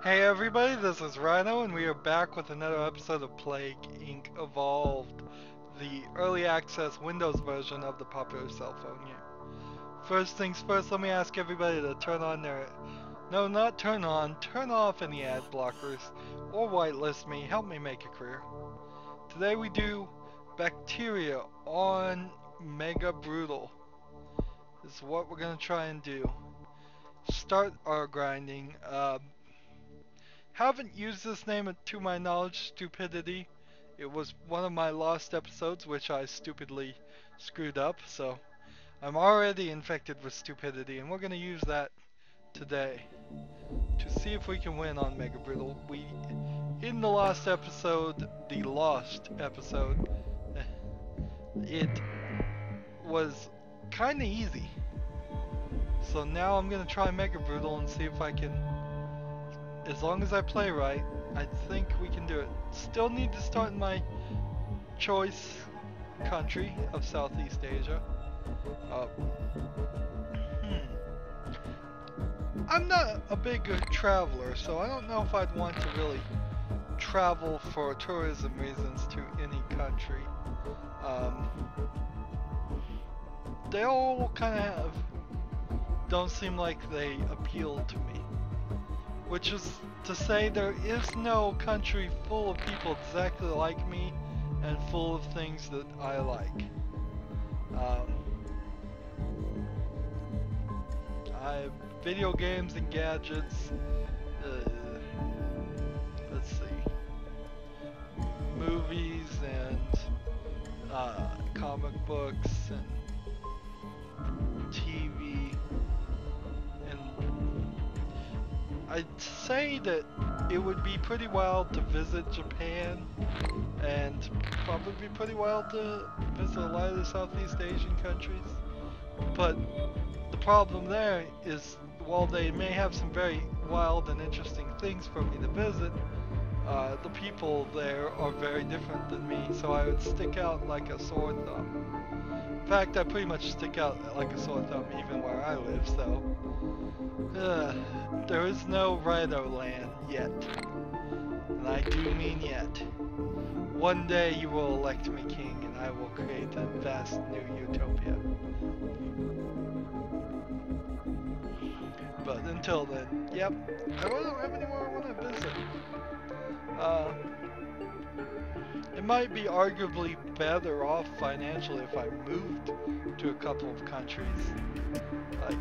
Hey everybody, this is Rydo, and we are back with another episode of Plague Inc. Evolved, the early access Windows version of the popular cell phone game. First things first, let me ask everybody to turn on their... No, not turn on, turn off any ad blockers, or whitelist me, help me make a career. Today we do Bacteria on Mega Brutal. This is what we're going to try and do. Start our grinding. Haven't used this name to my knowledge, Stupidity. It was one of my lost episodes which I stupidly screwed up, so I'm already infected with stupidity, and we're going to use that today to see if we can win on Mega Brutal. In the last episode, it was kinda easy. So now I'm going to try Mega Brutal and see if I can, as long as I play right, I think we can do it. Still need to start in my choice country of Southeast Asia. I'm not a big traveler, so I don't know if I'd want to really travel for tourism reasons to any country. They all kind of don't seem like they appeal to me. Which is to say, there is no country full of people exactly like me and full of things that I like. Video games and gadgets. Let's see. Movies and comic books and TV. I'd say that it would be pretty wild to visit Japan, and probably be pretty wild to visit a lot of the Southeast Asian countries. But the problem there is, while they may have some very wild and interesting things for me to visit, the people there are very different than me, so I would stick out like a sore thumb. In fact, I pretty much stick out like a sore thumb even where I live, so... there is no Rydo land yet. And I do mean yet. One day you will elect me king, and I will create a vast new utopia. But until then, yep, I don't have anywhere I want to visit. It might be arguably better off financially if I moved to a couple of countries. Like,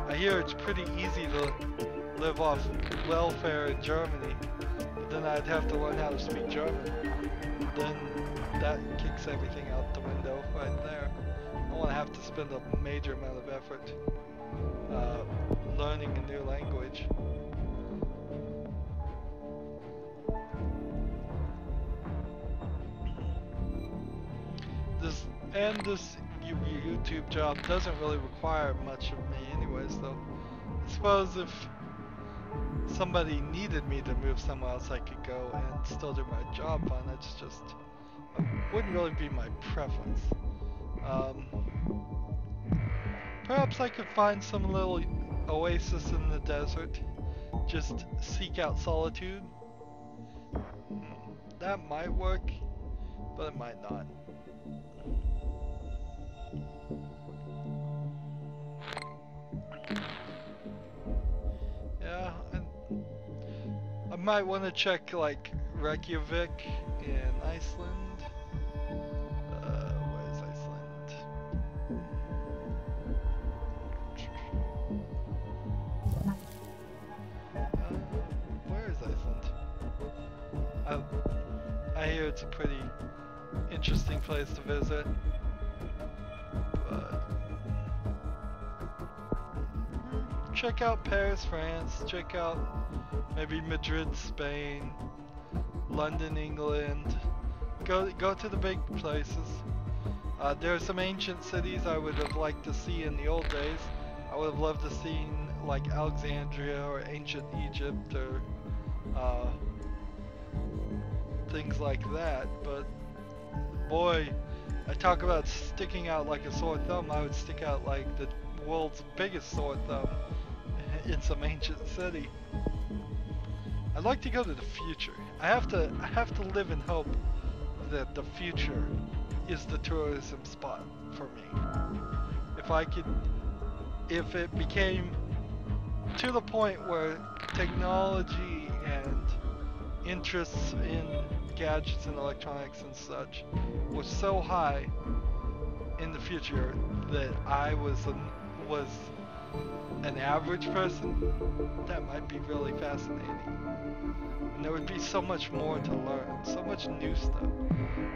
I hear it's pretty easy to live off welfare in Germany, but then I'd have to learn how to speak German. Then that kicks everything out the window right there. I don't want to have to spend a major amount of effort learning a new language. This YouTube job doesn't really require much of me anyways, though. I suppose if somebody needed me to move somewhere else, I could go and still do my job fine. It's just, wouldn't really be my preference. Perhaps I could find some little oasis in the desert, just seek out solitude. That might work, but it might not. Yeah, and I might want to check like Reykjavik in Iceland. Where is Iceland? Where is Iceland? I hear it's a pretty interesting place to visit. But check out Paris, France. Check out maybe Madrid, Spain. London, England. Go to the big places. There are some ancient cities I would have liked to see in the old days. I would have loved to see like Alexandria or ancient Egypt or things like that. But boy, I talk about sticking out like a sore thumb. I would stick out like the world's biggest sore thumb in some ancient city. I'd like to go to the future. I have to live in hope that the future is the tourism spot for me. If it became to the point where technology and interests in gadgets and electronics and such was so high in the future that I was an average person, that might be really fascinating. And there would be so much more to learn, so much new stuff.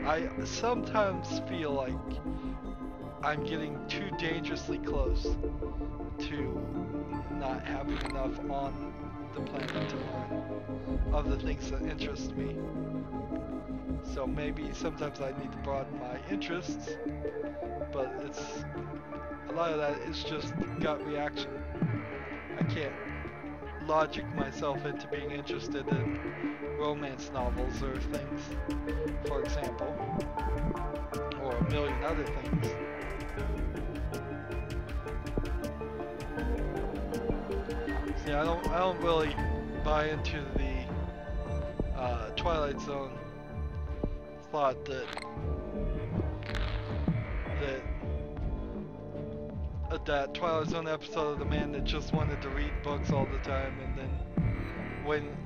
I sometimes feel like I'm getting too dangerously close to not having enough on the planet to learn of the things that interest me. So maybe sometimes I need to broaden my interests, but a lot of that is just gut reaction. I can't logic myself into being interested in romance novels or things, for example, or a million other things. See, I don't really buy into the Twilight Zone thought that Twilight Zone episode of the man that just wanted to read books all the time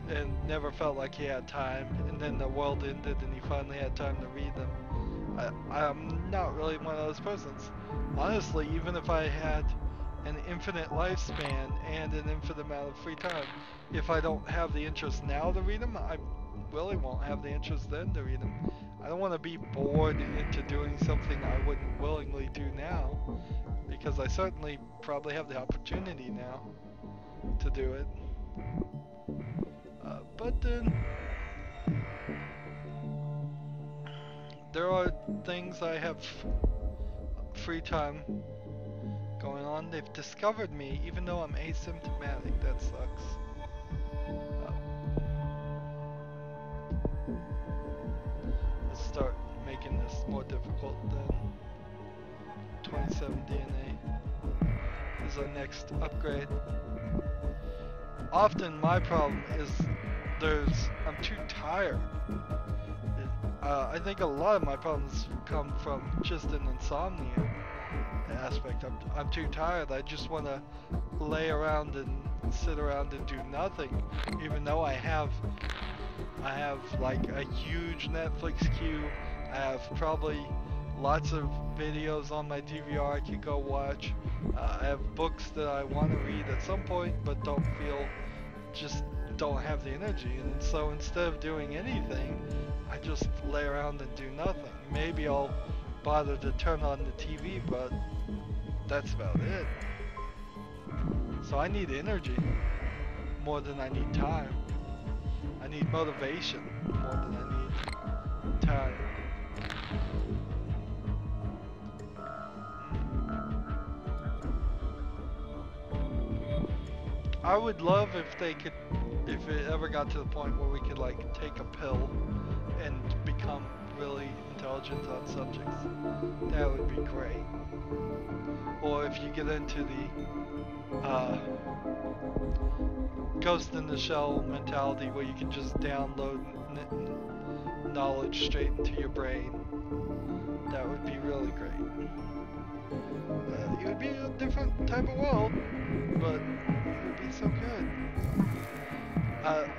and never felt like he had time, and then the world ended and he finally had time to read them. I'm not really one of those persons. Honestly, even if I had an infinite lifespan and an infinite amount of free time, if I don't have the interest now to read them, I really won't have the interest then to read them. I don't want to be bored into doing something I wouldn't willingly do now, because I certainly probably have the opportunity now to do it. But then there are things I have free time going on. They've discovered me even though I'm asymptomatic. That sucks. Let's start making this more difficult than 27 DNA is our next upgrade. Often my problem is I'm too tired. I think a lot of my problems come from just an insomnia aspect. I'm too tired. I just want to lay around and sit around and do nothing, even though I have like a huge Netflix queue. I have probably lots of videos on my DVR I could go watch. I have books that I want to read at some point, but just don't have the energy. And so instead of doing anything, I just lay around and do nothing. Maybe I'll bother to turn on the TV, but that's about it. So I need energy more than I need time. I need motivation more than I need time. I would love if it ever got to the point where we could like take a pill and become really intelligent on subjects. That would be great. Or if you get into the Ghost in the Shell mentality where you can just download knowledge straight into your brain, that would be really great. It would be a different type of world, but it would be so good.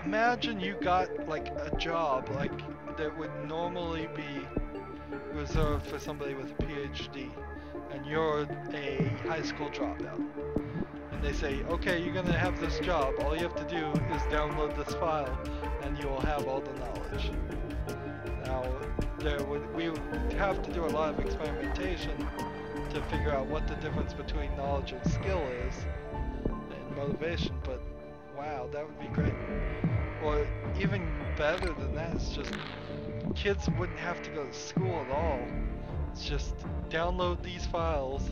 Imagine you got like a job like that would normally be reserved for somebody with a PhD, and you're a high school dropout. And they say, okay, you're gonna have this job. All you have to do is download this file, and you will have all the knowledge. Now, we would have to do a lot of experimentation to figure out what the difference between knowledge and skill is, and motivation, but wow, that would be great. Or even better than that, it's just kids wouldn't have to go to school at all. It's just download these files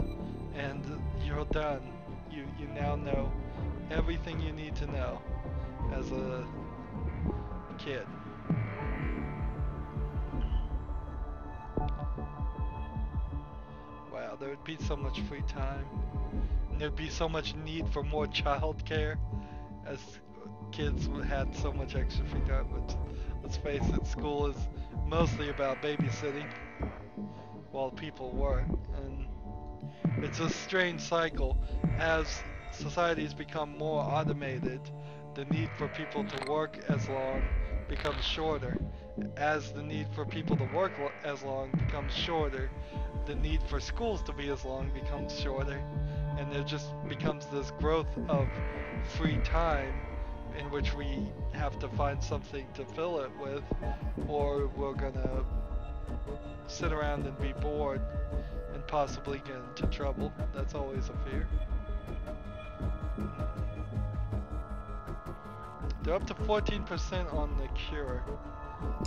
and you're done. You now know everything you need to know as a kid. Wow, there would be so much free time. there'd be so much need for more child care as kids had so much extra free time, which, let's face it, school is mostly about babysitting while people work, and it's a strange cycle. As societies become more automated, the need for people to work as long becomes shorter. As the need for people to work as long becomes shorter, the need for schools to be as long becomes shorter, and there just becomes this growth of free time in which we have to find something to fill it with, or we're gonna sit around and be bored and possibly get into trouble. That's always a fear. They're up to 14% on the cure,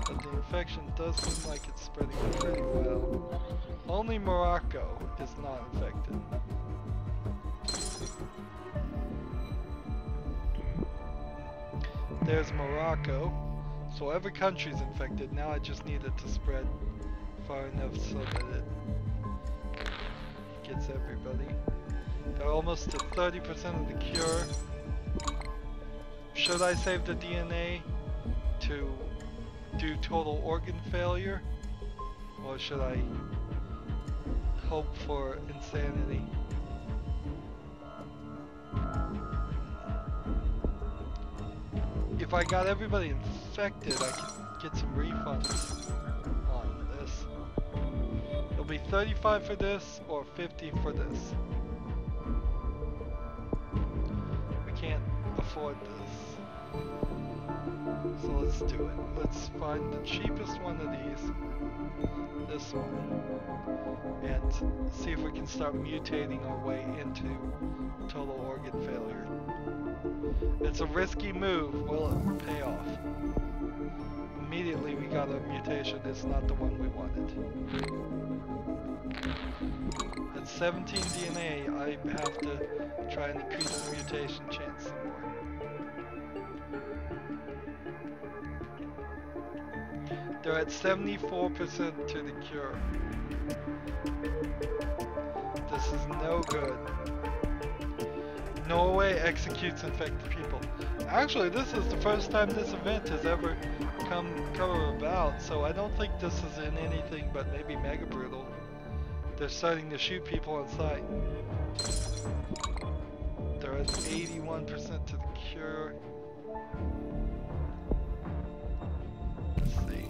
but the infection does seem like it's spreading pretty well. Only Morocco is not infected. There's Morocco, so every country's infected. Now I just need it to spread far enough so that it gets everybody. They're almost to 30% of the cure. Should I save the DNA to do total organ failure, or should I hope for insanity? If I got everybody infected, I could get some refunds on this. It'll be 35 for this or 50 for this. We can't afford this. So let's do it. Let's find the cheapest one of these. This one. And see if we can start mutating our way into total organ failure. It's a risky move. Will it pay off? Immediately we got a mutation. It's not the one we wanted. At 17 DNA, I have to try and increase the mutation chance some more. They're at 74% to the cure. This is no good. Norway executes infected people. Actually, this is the first time this event has ever come about, so I don't think this is in anything but maybe Mega Brutal. They're starting to shoot people on sight. They're at 81% to the cure. Let's see.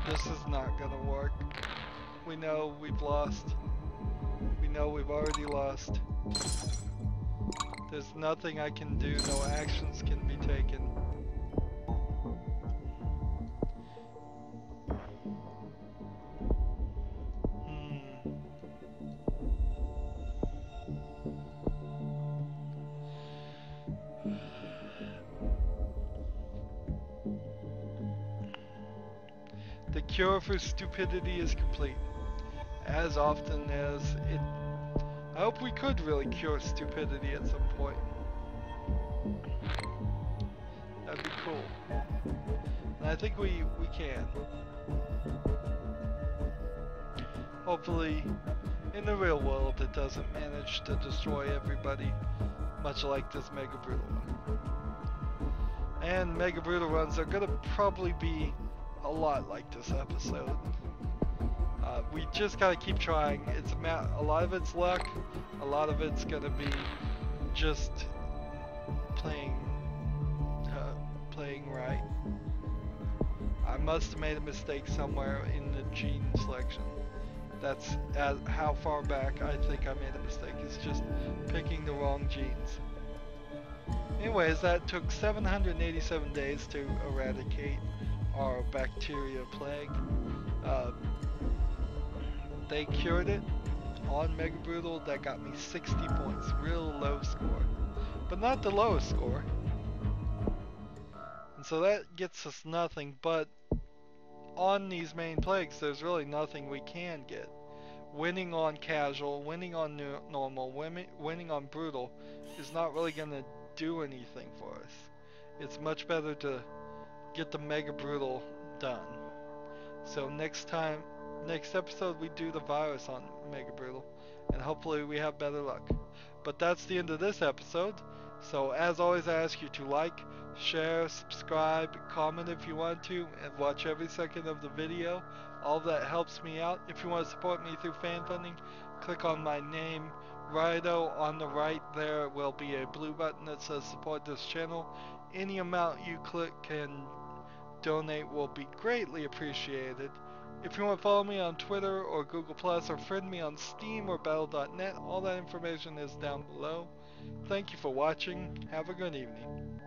This is not gonna work. We know we've lost. We know we've already lost. There's nothing I can do, no actions can be taken. The cure for stupidity is complete. As often as it... I hope we could really cure stupidity at some point. That'd be cool. And I think we can. Hopefully, in the real world, it doesn't manage to destroy everybody, much like this Mega Brutal one. And Mega Brutal runs are gonna probably be a lot like this episode. We just gotta keep trying. It's a lot of it's luck, a lot of it's gonna be just playing right. I must have made a mistake somewhere in the gene selection. That's how far back I think I made a mistake. It's just picking the wrong genes. Anyways, that took 787 days to eradicate our bacteria plague. They cured it on Mega Brutal. That got me 60 points, real low score, but not the lowest score. And so that gets us nothing, but on these main plagues, there's really nothing we can get. Winning on casual, winning on normal, winning on brutal is not really going to do anything for us. it's much better to get the Mega Brutal done. So next episode we do the virus on Mega Brutal, and hopefully we have better luck. But that's the end of this episode. So as always, I ask you to like, share, subscribe, comment if you want to, and watch every second of the video. All that helps me out. If you want to support me through fan funding, click on my name, Rydo. On the right there will be a blue button that says support this channel. Any amount you click can donate will be greatly appreciated. If you want to follow me on Twitter or Google Plus or friend me on Steam or Battle.net, all that information is down below. Thank you for watching. Have a good evening.